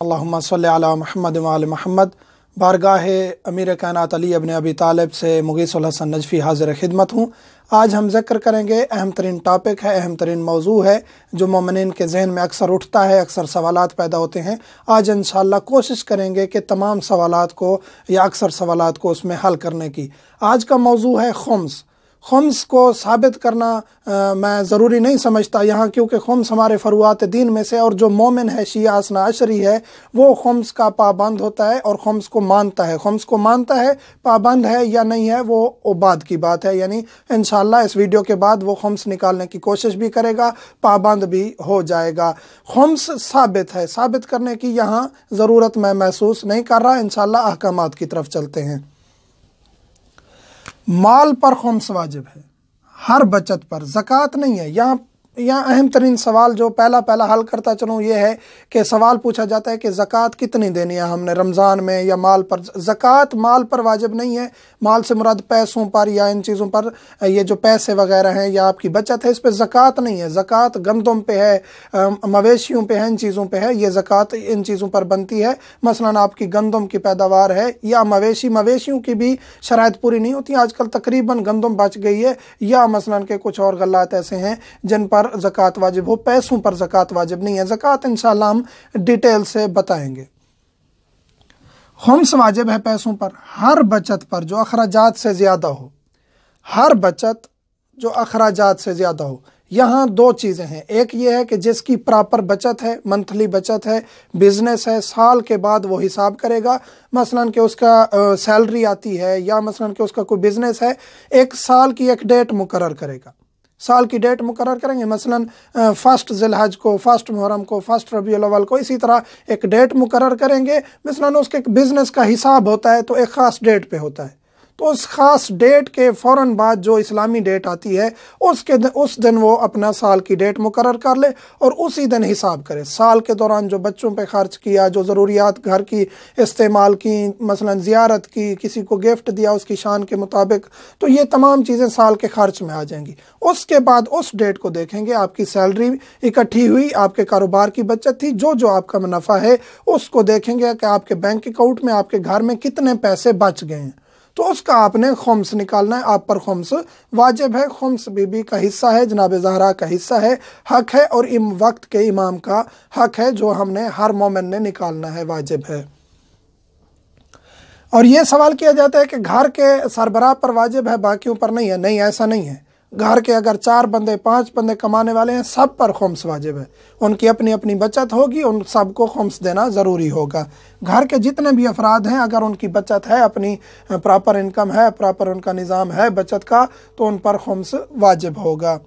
अल्लाहुम्मा सल्लि अला मुहम्मद व आले मुहम्मद। बारगाह अमीर कायनात अली इब्न अबी तालिब से मुगीसुल हसन नजफ़ी हाज़िर खिदमत हूँ। आज हम ज़िक्र करेंगे, अहम तरीन टॉपिक है, अहम तरीन मौजू है जो मोमिनीन के जहन में अक्सर उठता है, अक्सर सवालात पैदा होते हैं। आज इंशाअल्लाह कोशिश करेंगे कि तमाम सवालात को या अक्सर सवालात को उसमें हल करने की। आज का मौजू है खुम्स। खुम्स को साबित करना मैं ज़रूरी नहीं समझता यहाँ, क्योंकि खुम्स हमारे फ़रूआत दीन में से, और जो मोमिन है शिया असना अशरी है वो खुम्स का पाबंद होता है और खुम्स को मानता है। खुम्स को मानता है, पाबंद है या नहीं है वो बाद की बात है। यानी इंशाअल्लाह इस वीडियो के बाद वो खुम्स निकालने की कोशिश भी करेगा, पाबंद भी हो जाएगा। खुम्स साबित है, साबित करने की यहाँ ज़रूरत मैं महसूस नहीं कर रहा। इंशाअल्लाह अहकामात की तरफ चलते हैं। माल पर खुम्स वाजिब है, हर बचत पर, ज़कात नहीं है। यहाँ अहम तरीन सवाल जो पहला हल करता चलूँ ये है कि सवाल पूछा जाता है कि ज़कात कितनी देनी है हमने रमज़ान में या माल पर। ज़कात माल पर वाजिब नहीं है। माल से मुराद पैसों पर या इन चीज़ों पर, ये जो पैसे वगैरह हैं या आपकी बचत है, इस पर ज़कात नहीं है। ज़कात गंदम पे है, मवेशियों पे है, इन चीज़ों पे है। ये ज़कात इन चीज़ों पर बनती है। मसलन आपकी गंदम की पैदावार है या मवेशियों की भी शराइत पूरी नहीं होती। आजकल तकरीबन गंदम बच गई है, या मसलन के कुछ और गल्लात ऐसे हैं जिन पर ज़कात वाजिब हो, पैसों पर ज़कात वाजिब नहीं है। ज़कात इंशाअल्लाह हम डिटेल से बताएंगे। खुम्स वाजिब है पैसों पर, हर बचत पर जो अखराजात से ज़्यादा हो, हर बचत जो अखराजात से ज़्यादा हो। यहाँ दो चीज़ें हैं, एक ये है कि जिसकी प्रॉपर बचत है, मंथली बचत है, बिजनेस है, साल के बाद वो हिसाब करेगा। मसलन कि उसका सैलरी आती है या मसलन कि उसका कोई बिजनेस है, एक साल की एक डेट मुकर्रर करेगा, साल की डेट मुकर्रर करेंगे। मसलन फर्स्ट ज़िलहज को, फर्स्ट मुहर्रम को, फर्स्ट रबीउल अव्वल को, इसी तरह एक डेट मुकर्रर करेंगे। मसलन उसके बिज़नेस का हिसाब होता है तो एक ख़ास डेट पे होता है, तो उस ख़ास डेट के फ़ौरन बाद जो इस्लामी डेट आती है उस दिन वो अपना साल की डेट मुकर्रर कर ले और उसी दिन हिसाब करे। साल के दौरान जो बच्चों पे खर्च किया, जो ज़रूरियात घर की इस्तेमाल की, मसलन ज़ियारत की, किसी को गिफ्ट दिया उसकी शान के मुताबिक, तो ये तमाम चीज़ें साल के खर्च में आ जाएंगी। उसके बाद उस डेट को देखेंगे, आपकी सैलरी इकट्ठी हुई, आपके कारोबार की बचत थी, जो आपका मुनाफा है उसको देखेंगे कि आपके बैंक अकाउंट में, आपके घर में कितने पैसे बच गए हैं, तो उसका आपने खुम्स निकालना है। आप पर खुम्स वाजिब है। खुम्स बीबी का हिस्सा है, जनाब ज़हरा का हिस्सा है, हक है, और वक्त के इमाम का हक है जो हमने हर मोमिन ने निकालना है, वाजिब है। और ये सवाल किया जाता है कि घर के सरबराह पर वाजिब है, बाकियों पर नहीं है। नहीं, ऐसा नहीं है। घर के अगर 4 बंदे 5 बंदे कमाने वाले हैं, सब पर खुम्स वाजिब है। उनकी अपनी अपनी बचत होगी, उन सबको खुम्स देना ज़रूरी होगा। घर के जितने भी अफराद हैं, अगर उनकी बचत है, अपनी प्रॉपर इनकम है, प्रॉपर उनका निज़ाम है बचत का, तो उन पर खुम्स वाजिब होगा।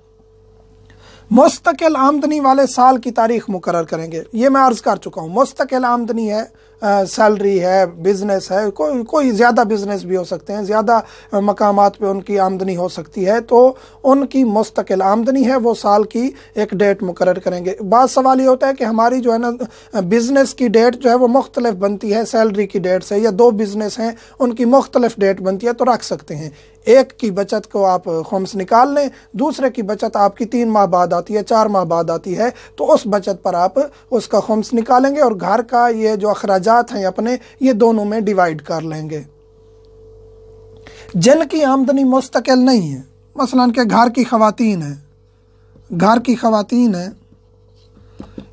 मुस्तकिल आमदनी वाले साल की तारीख मुकर्रर करेंगे। ये मैं अर्ज़ कर चुका हूँ। मुस्तकिल आमदनी है, सैलरी है, बिज़नेस है, कोई ज़्यादा बिज़नेस भी हो सकते हैं, ज़्यादा मकामात पे उनकी आमदनी हो सकती है, तो उनकी मुस्तकिल आमदनी है, वो साल की एक डेट मुकर्रर करेंगे। बात सवाल ये होता है कि हमारी जो है ना बिज़नेस की डेट जो है वो मुख्तलिफ बनती है सैलरी की डेट से, या 2 बिज़नेस हैं उनकी मुख्तलिफ डेट बनती है, तो रख सकते हैं। एक की बचत को आप खुम्स निकाल लें, दूसरे की बचत आपकी 3 माह बाद आती है, 4 माह बाद आती है, तो उस बचत पर आप उसका खुम्स निकालेंगे और घर का ये जो अखराजात हैं अपने, ये दोनों में डिवाइड कर लेंगे। जिनकी आमदनी मुस्तकिल नहीं है, मसलन के घर की ख़वातीन है,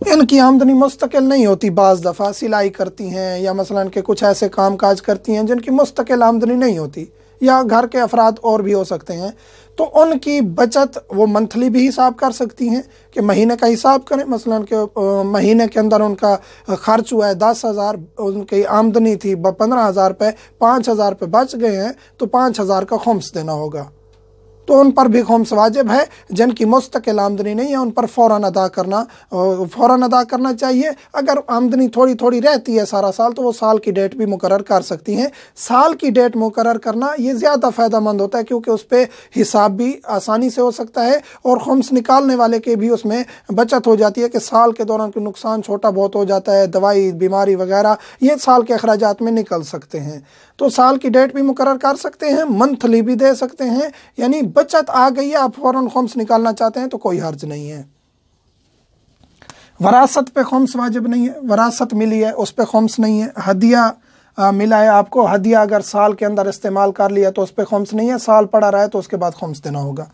इनकी आमदनी मुस्तकिल नहीं होती, बाज़ दफ़ा सिलाई करती हैं या मसलन के कुछ ऐसे काम काज करती हैं जिनकी मुस्तकिल आमदनी नहीं होती, या घर के अफराद और भी हो सकते हैं, तो उनकी बचत वो मंथली भी हिसाब कर सकती हैं कि महीने का हिसाब करें। मसलन के महीने के अंदर उनका खर्च हुआ है 10,000, उनकी आमदनी थी 15,000 रुपये, 5,000 रुपये बच गए हैं, तो 5,000 का खुम्स देना होगा, तो उन पर भी खुम्स वाजिब है। जिनकी मुस्तकिल आमदनी नहीं है उन पर फ़ौरन अदा करना चाहिए। अगर आमदनी थोड़ी थोड़ी रहती है सारा साल, तो वो साल की डेट भी मुकर्रर कर सकती हैं। साल की डेट मुकर्रर करना ये ज़्यादा फ़ायदेमंद होता है, क्योंकि उस पर हिसाब भी आसानी से हो सकता है और खुम्स निकालने वाले के भी उसमें बचत हो जाती है कि साल के दौरान कोई नुकसान छोटा बहुत हो जाता है, दवाई बीमारी वगैरह, ये साल के अखराजात में निकल सकते हैं। तो साल की डेट भी मुकर्रर कर सकते हैं, मंथली भी दे सकते हैं। यानी बचत आ गई है, आप फ़ौरन खुम्स निकालना चाहते हैं तो कोई हर्ज नहीं है। वरासत पे खुम्स वाजिब नहीं है, वरासत मिली है उस पे खुम्स नहीं है। हदिया मिला है आपको, हदिया अगर साल के अंदर इस्तेमाल कर लिया तो उस पे खुम्स नहीं है, साल पड़ा रहा है तो उसके बाद खुम्स देना होगा।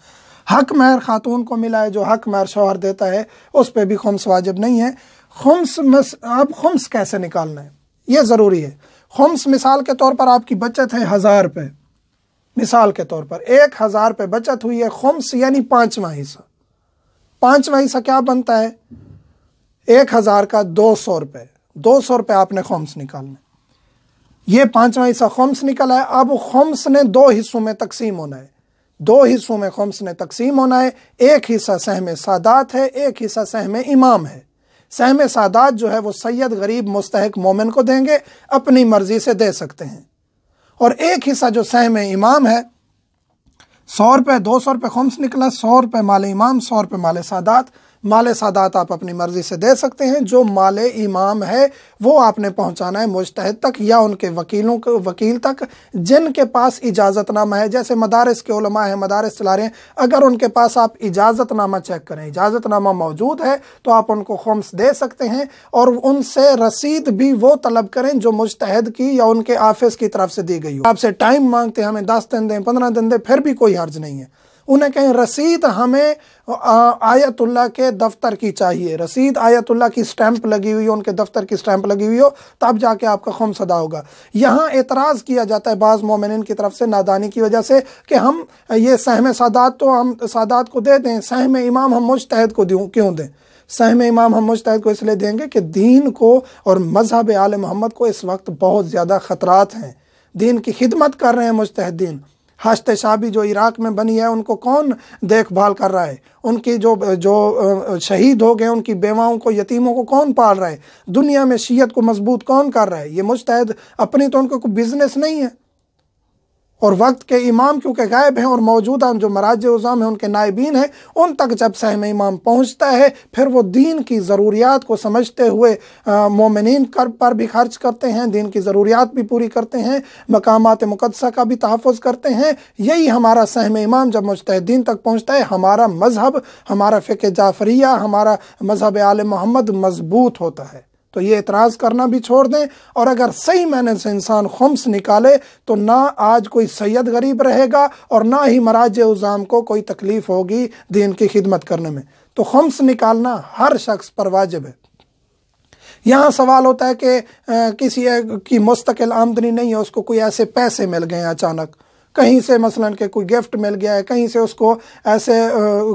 हक महर खातून को मिला है, जो हक महर शौहर देता है उस पे भी खुम्स वाजिब नहीं है। अब खुम्स कैसे निकालना है ये ज़रूरी है। खुम्स मिसाल के तौर पर आपकी बचत है 1000 रुपये, मिसाल के तौर पर 1000 रुपये बचत हुई है, खुम्स यानी 5वां हिस्सा। 5वां हिस्सा क्या बनता है? 1000 का 200 रुपये, 200 रुपये आपने खुम्स निकालना। ये 5वां हिस्सा खुम्स निकला है। अब खुम्स ने 2 हिस्सों में तकसीम होना है, 2 हिस्सों में खुम्स ने तकसीम होना है। एक हिस्सा सहम सादात है, एक हिस्सा सहम इमाम है। सहम सादात जो है वो सैयद, गरीब, मुस्तहिक, मोमिन को देंगे, अपनी मर्जी से दे सकते हैं। और एक हिस्सा जो सहम इमाम है, 100 रुपये, 200 रुपये खुम्स निकला, 100 रुपये माल इमाम, 100 रुपये माल सादात। माल सादात आप अपनी मर्जी से दे सकते हैं, जो माल इमाम है वो आपने पहुंचाना है मुज्तहिद तक या उनके वकील तक जिनके पास इजाज़तनामा है। जैसे मदारिस के उलमा हैं, मदारिस चला रहे हैं, अगर उनके पास आप इजाज़तनामा चेक करें, इजाज़तनामा मौजूद है तो आप उनको खुम्स दे सकते हैं। और उनसे रसीद भी वो तलब करें जो मुज्तहिद की या उनके आफिस की तरफ से दी गई हो। आपसे टाइम मांगते हैं, हमें 10 दिन दें, 15 दिन दें, फिर भी कोई हर्ज नहीं है। उन्हें कहें रसीद हमें आयतुल्लाह के दफ्तर की चाहिए, रसीद आयतुल्लाह की स्टैंप लगी हुई हो, उनके दफ्तर की स्टैंप लगी हुई हो, तब जाके आपका खुम्स अदा होगा। यहाँ एतराज़ किया जाता है बाज़ मोमिनीन की तरफ से नादानी की वजह से कि हम ये सहम सादात तो हम सादात को दे दें, सहम इमाम हम मुज्तहिद को क्यों दें? सहम इमाम हम मुज्तहिद को इसलिए देंगे कि दीन को और मज़हब आले मोहम्मद को इस वक्त बहुत ज़्यादा ख़तरात हैं। दीन की खिदमत कर रहे हैं मुज्तहिदीन। हश्त शाबी जो इराक़ में बनी है उनको कौन देखभाल कर रहा है? उनकी जो शहीद हो गए उनकी बेवाओं को, यतीमों को कौन पाल रहा है? दुनिया में शीयत को मजबूत कौन कर रहा है? ये मुज्तहिद अपनी तो उनको कोई बिजनेस नहीं है। और वक्त के इमाम क्योंकि गायब हैं और मौजूदा जो मराज उज़ाम हैं उनके नायबीन हैं, उन तक जब सहम इमाम पहुँचता है फिर वो दीन की ज़रूरियात को समझते हुए मोमिनीन पर भी खर्च करते हैं, दीन की ज़रूरियात भी पूरी करते हैं, मकामात मुक़द्दसा का भी तहफ़्फ़ुज़ करते हैं। यही हमारा सहम इमाम जब मुज्तहिदीन तक पहुँचता है, हमारा मज़हब, हमारा फ़िक़्ह जाफ़रिया, हमारा मज़हब आले मोहम्मद मज़बूत होता है। तो ये एतराज़ करना भी छोड़ दें। और अगर सही मायने से इंसान खुम्स निकाले तो ना आज कोई सैयद गरीब रहेगा और ना ही मराज उज़ाम को कोई तकलीफ़ होगी दीन की खिदमत करने में। तो खुम्स निकालना हर शख्स पर वाजिब है। यहाँ सवाल होता है कि किसी की मुस्तकिल आमदनी नहीं है, उसको कोई ऐसे पैसे मिल गए अचानक, कहीं से मसलन के कोई गिफ्ट मिल गया है, कहीं से उसको ऐसे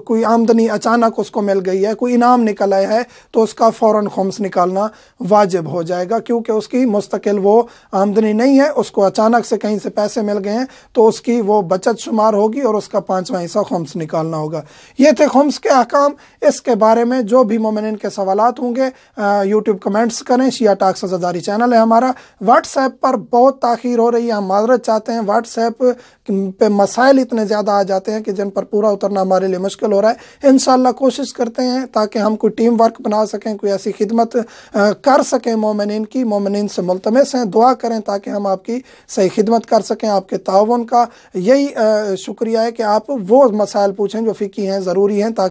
कोई आमदनी अचानक उसको मिल गई है, कोई इनाम निकल आया है, तो उसका फ़ौरन खुम्स निकालना वाजिब हो जाएगा क्योंकि उसकी मुस्तकिल वो आमदनी नहीं है, उसको अचानक से कहीं से पैसे मिल गए हैं तो उसकी वो बचत शुमार होगी और उसका 5वां हिस्सा खुम्स निकालना होगा। ये थे खुम्स के अहकाम। इसके बारे में जो भी मोमिनीन के सवालात होंगे यूट्यूब कमेंट्स करें। शिया टॉक्स अज़ादारी चैनल है हमारा। व्हाट्सएप पर बहुत ताख़ीर हो रही है, हम माज़रत चाहते हैं। व्हाट्सएप पे मसाइल इतने ज़्यादा आ जाते हैं कि जिन पर पूरा उतरना हमारे लिए मुश्किल हो रहा है। इंशाअल्लाह कोशिश करते हैं ताकि हम कोई टीम वर्क बना सकें, कोई ऐसी खिदमत कर सकें मोमिनीन की। मोमिनीन से मुल्तमस हैं, दुआ करें ताकि हम आपकी सही खिदमत कर सकें। आपके ताउन का यही शुक्रिया है कि आप वो मसाइल पूछें जो फ़िक़ही हैं, ज़रूरी हैं, ताकि